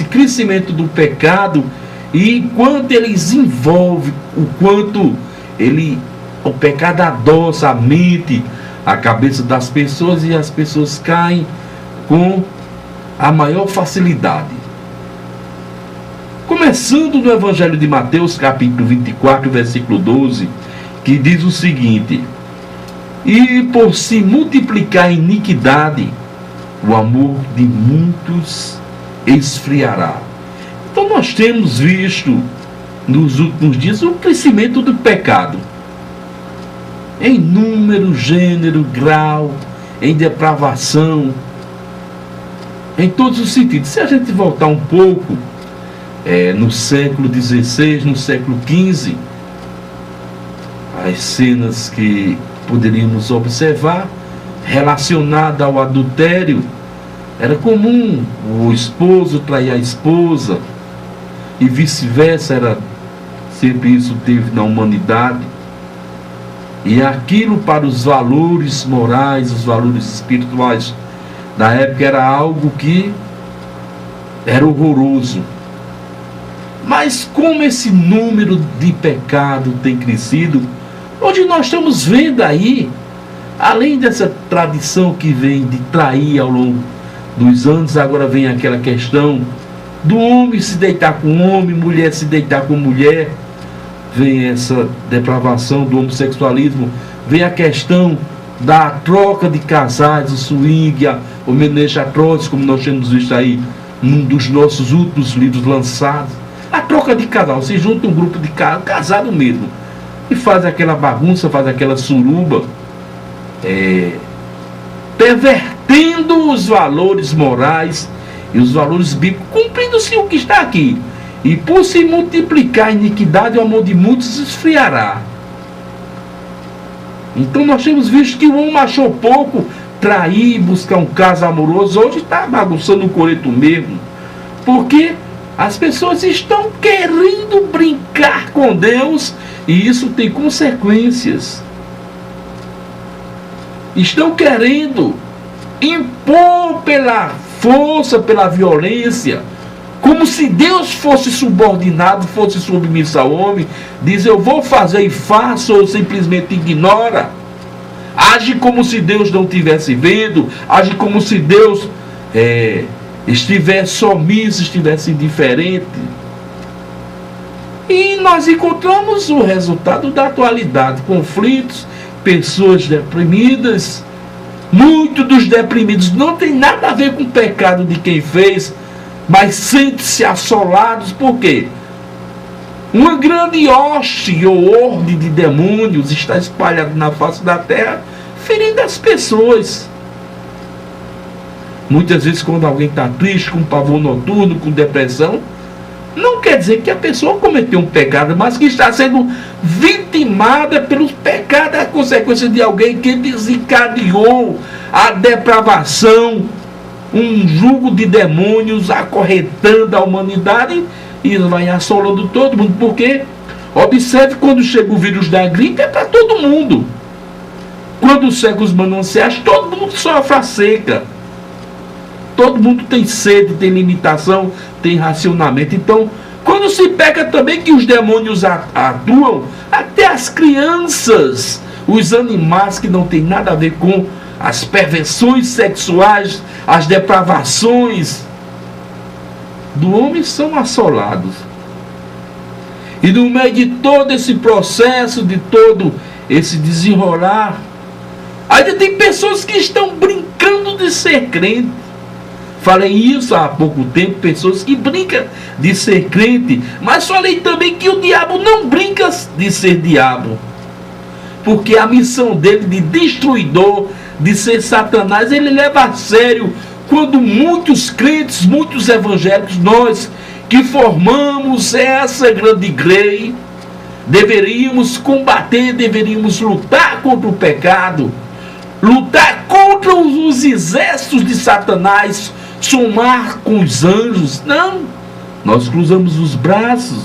crescimento do pecado e quanto ele desenvolve, o quanto o pecado adoça a mente, a cabeça das pessoas, e as pessoas caem com a maior facilidade. Começando no Evangelho de Mateus, capítulo 24, versículo 12, que diz o seguinte: e por se multiplicar a iniquidade, o amor de muitos esfriará. Então nós temos visto nos últimos dias o crescimento do pecado, em número, gênero, grau, em depravação, em todos os sentidos. Se a gente voltar um pouco, no século XVI, no século XV, as cenas que poderíamos observar relacionada ao adultério, era comum o esposo trair a esposa e vice-versa, era sempre isso teve na humanidade. E aquilo, para os valores morais, os valores espirituais da época, era algo que era horroroso. Mas como esse número de pecado tem crescido, hoje nós estamos vendo aí, além dessa tradição que vem de trair ao longo dos anos, agora vem aquela questão do homem se deitar com homem, mulher se deitar com mulher, vem essa depravação do homossexualismo, vem a questão da troca de casais, o swing, o menage à trois, como nós temos visto aí num dos nossos últimos livros lançados. A troca de casal, se junta um grupo de casado mesmo e faz aquela bagunça, faz aquela suruba, pervertendo os valores morais e os valores bíblicos, cumprindo-se o que está aqui. E por se multiplicar a iniquidade, o amor de muitos esfriará. Então nós temos visto que o homem achou pouco trair, buscar um caso amoroso, hoje está bagunçando o coreto mesmo, porque as pessoas estão querendo brincar com Deus, e isso tem consequências. Estão querendo impor pela força, pela violência, como se Deus fosse subordinado, fosse submisso ao homem. Diz: eu vou fazer e faço, ou simplesmente ignora. Age como se Deus não estivesse vendo, age como se Deus estivesse omisso, estivesse indiferente. E nós encontramos o resultado da atualidade: conflitos, pessoas deprimidas. Muitos dos deprimidos não tem nada a ver com o pecado de quem fez, mas sentem-se assolados. Por quê? Uma grande hoste ou horde de demônios está espalhada na face da terra, ferindo as pessoas. Muitas vezes, quando alguém está triste, com pavor noturno, com depressão, não quer dizer que a pessoa cometeu um pecado, mas que está sendo vitimada pelos pecados, a consequência de alguém que desencadeou a depravação, um jugo de demônios acorrentando a humanidade, e vai assolando todo mundo. Porque observe, quando chega o vírus da gripe, é para todo mundo. Quando chegam os mananciais, todo mundo sofre a seca, todo mundo tem sede, tem limitação, tem racionamento. Então, quando se pega também que os demônios atuam, até as crianças, os animais que não tem nada a ver com as perversões sexuais, as depravações do homem, são assolados. E no meio de todo esse processo, de todo esse desenrolar, ainda tem pessoas que estão brincando de ser crente. Falei isso há pouco tempo, pessoas que brincam de ser crente, mas falei também que o diabo não brinca de ser diabo, porque a missão dele de destruidor, de ser Satanás, ele leva a sério. Quando muitos crentes, muitos evangélicos, nós que formamos essa grande igreja, deveríamos combater, deveríamos lutar contra o pecado, lutar contra os exércitos de Satanás, somar com os anjos. Não, nós cruzamos os braços.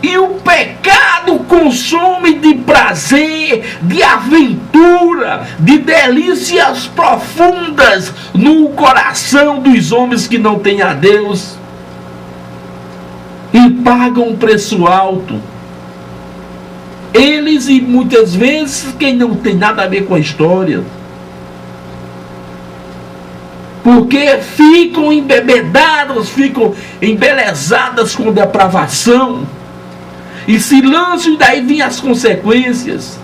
E E o pecado consome de prazer, de aventura, de delícias profundas no coração dos homens que não têm a Deus. E pagam um preço alto. Eles e muitas vezes quem não tem nada a ver com a história. Porque ficam embebedadas, ficam embelezadas com depravação. E se lançam e daí vêm as consequências.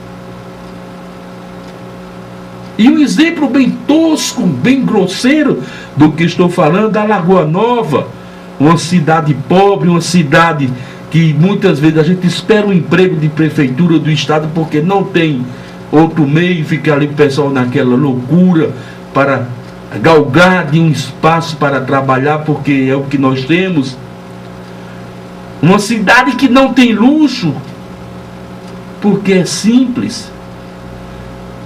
E um exemplo bem tosco, bem grosseiro do que estou falando, da Lagoa Nova. Uma cidade pobre, uma cidade que muitas vezes a gente espera um emprego de prefeitura do estado porque não tem outro meio, fica ali o pessoal naquela loucura para galgar de um espaço para trabalhar, porque é o que nós temos. Uma cidade que não tem luxo, porque é simples.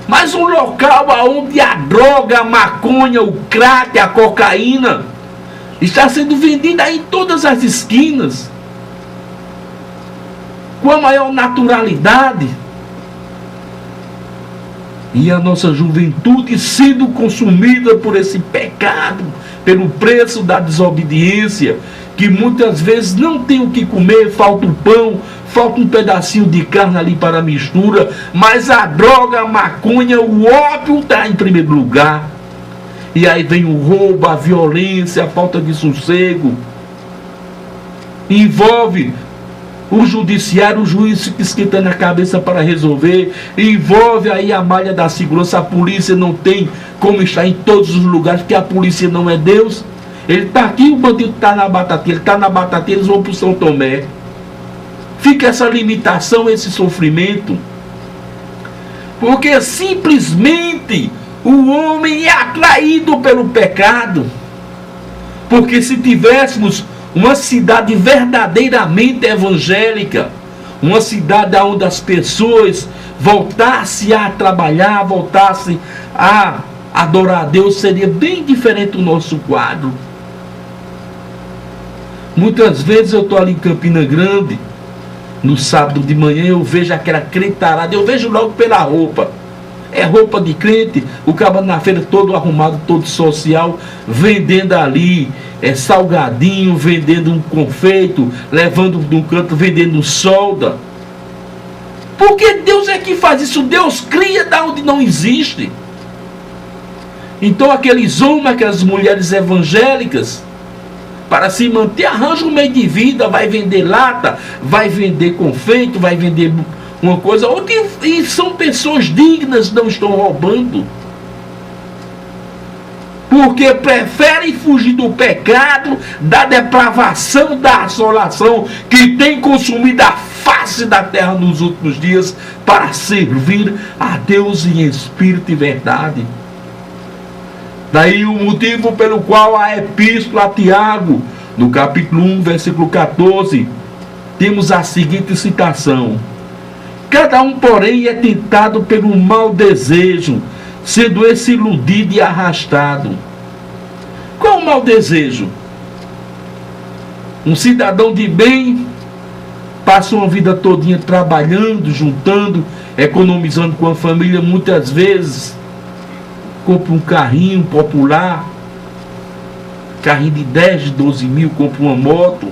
Mas um local onde a droga, a maconha, o crack, a cocaína está sendo vendida em todas as esquinas, com a maior naturalidade. E a nossa juventude sendo consumida por esse pecado, pelo preço da desobediência, que muitas vezes não tem o que comer, falta o pão, falta um pedacinho de carne ali para a mistura, mas a droga, a maconha, o ópio está em primeiro lugar. E aí vem o roubo, a violência, a falta de sossego. Envolve o judiciário, o juiz fica esquentando a cabeça para resolver. Envolve aí a malha da segurança. A polícia não tem como estar em todos os lugares, porque a polícia não é Deus. Ele está aqui, o bandido está na Batatinha. Ele está na Batatinha, eles vão para o São Tomé. Fica essa limitação, esse sofrimento. Porque simplesmente o homem é atraído pelo pecado. Porque se tivéssemos uma cidade verdadeiramente evangélica, uma cidade onde as pessoas voltassem a trabalhar, voltassem a adorar a Deus, seria bem diferente o nosso quadro. Muitas vezes eu estou ali em Campina Grande, no sábado de manhã, eu vejo aquela cretarada, eu vejo logo pela roupa. É roupa de crente, o cara na feira todo arrumado, todo social, vendendo ali salgadinho, vendendo um confeito, levando de um canto, vendendo solda. Porque Deus é que faz isso, Deus cria da onde não existe. Então aqueles homens, aquelas mulheres evangélicas, para se manter, arranja um meio de vida, vai vender lata, vai vender confeito, vai vender uma coisa, outra, e são pessoas dignas, não estão roubando. Porque preferem fugir do pecado, da depravação, da assolação que tem consumido a face da terra nos últimos dias, para servir a Deus em espírito e verdade. Daí o motivo pelo qual a epístola a Tiago, no capítulo 1, versículo 14, temos a seguinte citação: cada um, porém, é tentado pelo mau desejo, sendo esse iludido e arrastado. Qual o mau desejo? Um cidadão de bem passa uma vida todinha trabalhando, juntando, economizando com a família, muitas vezes compra um carrinho popular, carrinho de 10, 12 mil, compra uma moto.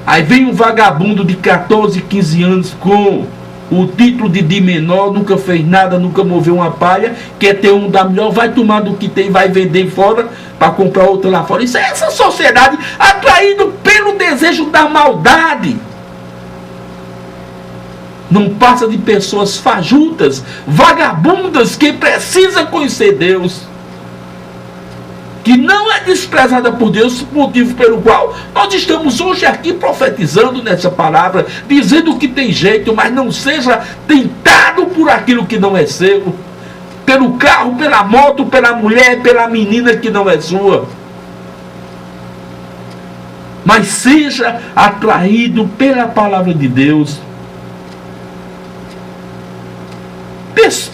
Aí vem um vagabundo de 14, 15 anos com o título de menor, nunca fez nada, nunca moveu uma palha, quer ter um da melhor, vai tomar do que tem, vai vender fora para comprar outro lá fora. Isso é essa sociedade atraída pelo desejo da maldade. Não passa de pessoas fajutas, vagabundas, que precisam conhecer Deus, que não é desprezada por Deus, motivo pelo qual nós estamos hoje aqui profetizando nessa palavra, dizendo que tem jeito, mas não seja tentado por aquilo que não é seu, pelo carro, pela moto, pela mulher, pela menina que não é sua, mas seja atraído pela palavra de Deus.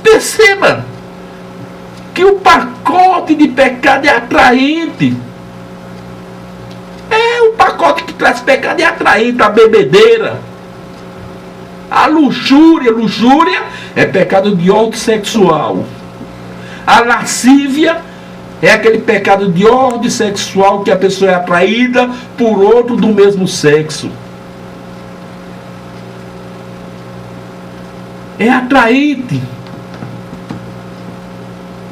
Perceba que o pacote de pecado é atraente. É o pacote que traz pecado é atraente, a bebedeira. A luxúria é pecado de ordem sexual. A lascívia é aquele pecado de ordem sexual que a pessoa é atraída por outro do mesmo sexo. É atraente.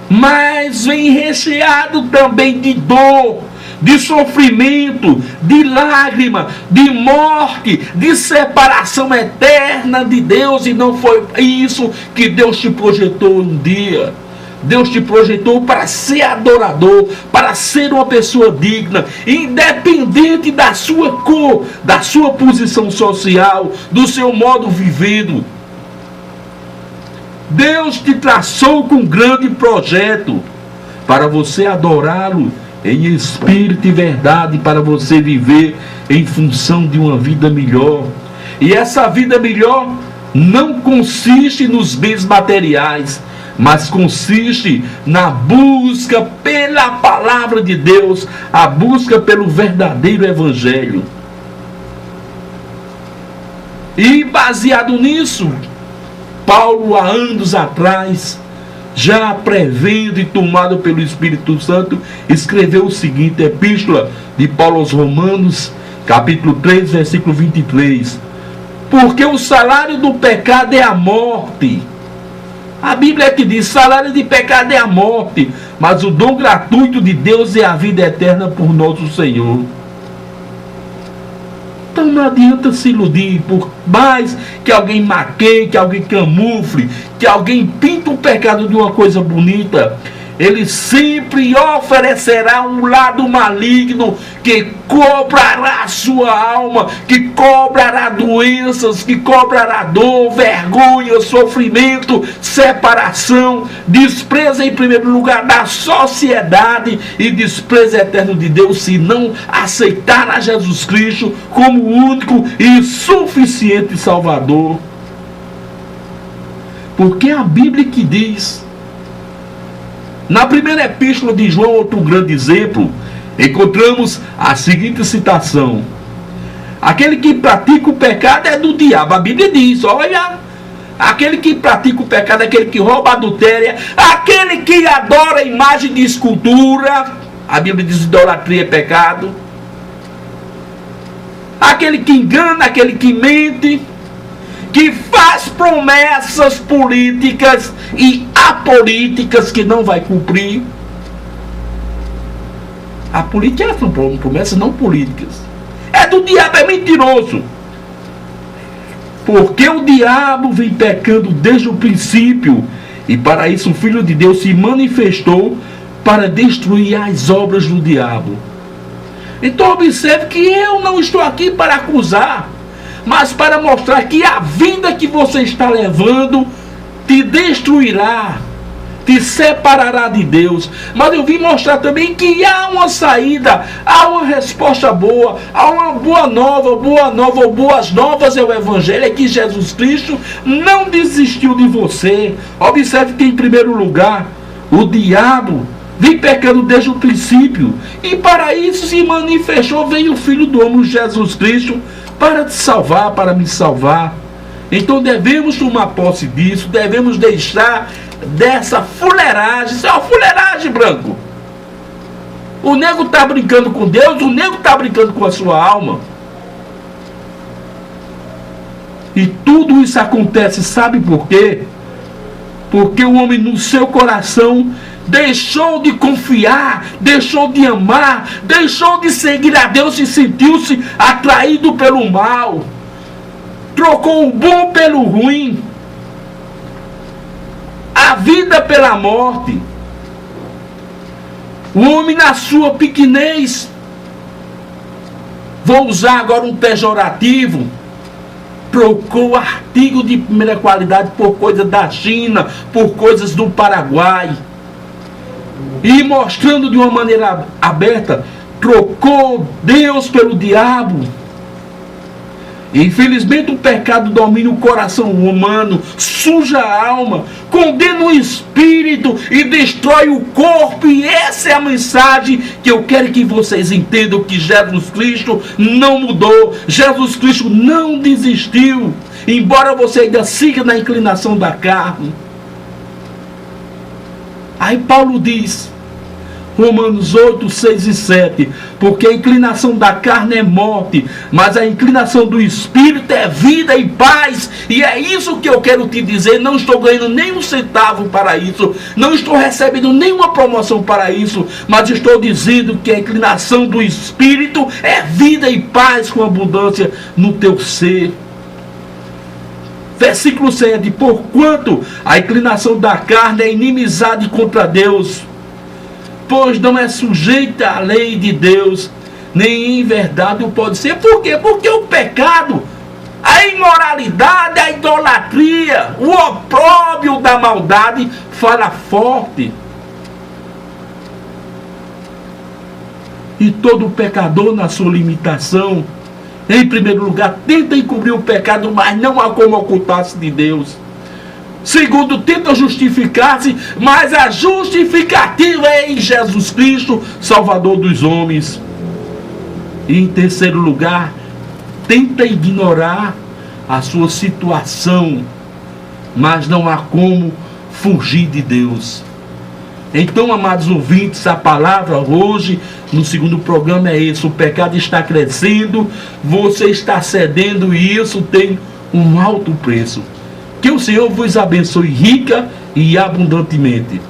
Mas vem recheado também de dor, de sofrimento, de lágrima, de morte, de separação eterna de Deus. E não foi isso que Deus te projetou um dia. Deus te projetou para ser adorador, para ser uma pessoa digna, independente da sua cor, da sua posição social, do seu modo vivido. Deus te traçou com um grande projeto para você adorá-lo em espírito e verdade, para você viver em função de uma vida melhor. E essa vida melhor não consiste nos bens materiais, mas consiste na busca pela palavra de Deus, a busca pelo verdadeiro evangelho. E baseado nisso, Paulo, há anos atrás, já prevendo e tomado pelo Espírito Santo, escreveu o seguinte, Epístola de Paulo aos Romanos, capítulo 3, versículo 23. Porque o salário do pecado é a morte. A Bíblia que diz, salário de pecado é a morte, mas o dom gratuito de Deus é a vida eterna por nosso Senhor. Então não adianta se iludir, por mais que alguém maqueie, que alguém camufle, que alguém pinta o pecado de uma coisa bonita, ele sempre oferecerá um lado maligno que cobrará a sua alma, que cobrará doenças, que cobrará dor, vergonha, sofrimento, separação, desprezo em primeiro lugar da sociedade e desprezo eterno de Deus, se não aceitar a Jesus Cristo como o único e suficiente Salvador. Porque a Bíblia que diz, na primeira epístola de João, outro grande exemplo, encontramos a seguinte citação: aquele que pratica o pecado é do diabo. A Bíblia diz, olha, aquele que pratica o pecado é aquele que rouba, adultéria, aquele que adora a imagem de escultura. A Bíblia diz, idolatria é pecado. Aquele que engana, aquele que mente, que faz promessas políticas e apolíticas que não vai cumprir. A política são promessas não políticas. É do diabo, é mentiroso. Porque o diabo vem pecando desde o princípio, e para isso o Filho de Deus se manifestou para destruir as obras do diabo. Então observe que eu não estou aqui para acusar, mas para mostrar que a vida que você está levando te destruirá, te separará de Deus. Mas eu vim mostrar também que há uma saída, há uma resposta boa, há uma boa nova, ou boas novas é o Evangelho, é que Jesus Cristo não desistiu de você. Observe que em primeiro lugar, o diabo vem pecando desde o princípio, e para isso se manifestou, veio o Filho do Homem, Jesus Cristo, para te salvar, para me salvar. Então devemos tomar posse disso, devemos deixar dessa fuleiragem. Isso é uma fuleiragem, branco. O nego está brincando com Deus, o nego está brincando com a sua alma. E tudo isso acontece, sabe por quê? Porque o homem no seu coração deixou de confiar, deixou de amar, deixou de seguir a Deus e sentiu-se atraído pelo mal. Trocou o bom pelo ruim, a vida pela morte. O homem na sua pequenez, vou usar agora um pejorativo, trocou artigo de primeira qualidade por coisas da China, por coisas do Paraguai. E mostrando de uma maneira aberta, trocou Deus pelo diabo. Infelizmente o pecado domina o coração humano, suja a alma, condena o espírito e destrói o corpo. E essa é a mensagem que eu quero que vocês entendam, que Jesus Cristo não mudou, Jesus Cristo não desistiu, embora você ainda siga na inclinação da carne. Aí Paulo diz, Romanos 8, 6 e 7, porque a inclinação da carne é morte, mas a inclinação do Espírito é vida e paz. E é isso que eu quero te dizer. Não estou ganhando nem um centavo para isso, não estou recebendo nenhuma promoção para isso, mas estou dizendo que a inclinação do Espírito é vida e paz com abundância no teu ser. Versículo 7, porquanto a inclinação da carne é inimizade contra Deus, pois não é sujeita à lei de Deus, nem em verdade o pode ser. Por quê? Porque o pecado, a imoralidade, a idolatria, o opróbrio da maldade fala forte. E todo pecador, na sua limitação, em primeiro lugar, tenta encobrir o pecado, mas não há como ocultar-se de Deus. Segundo, tenta justificar-se, mas a justificativa é em Jesus Cristo, Salvador dos homens. E em terceiro lugar, tenta ignorar a sua situação, mas não há como fugir de Deus. Então, amados ouvintes, a palavra hoje, no segundo programa, é isso: o pecado está crescendo, você está cedendo, e isso tem um alto preço. Que o Senhor vos abençoe rica e abundantemente.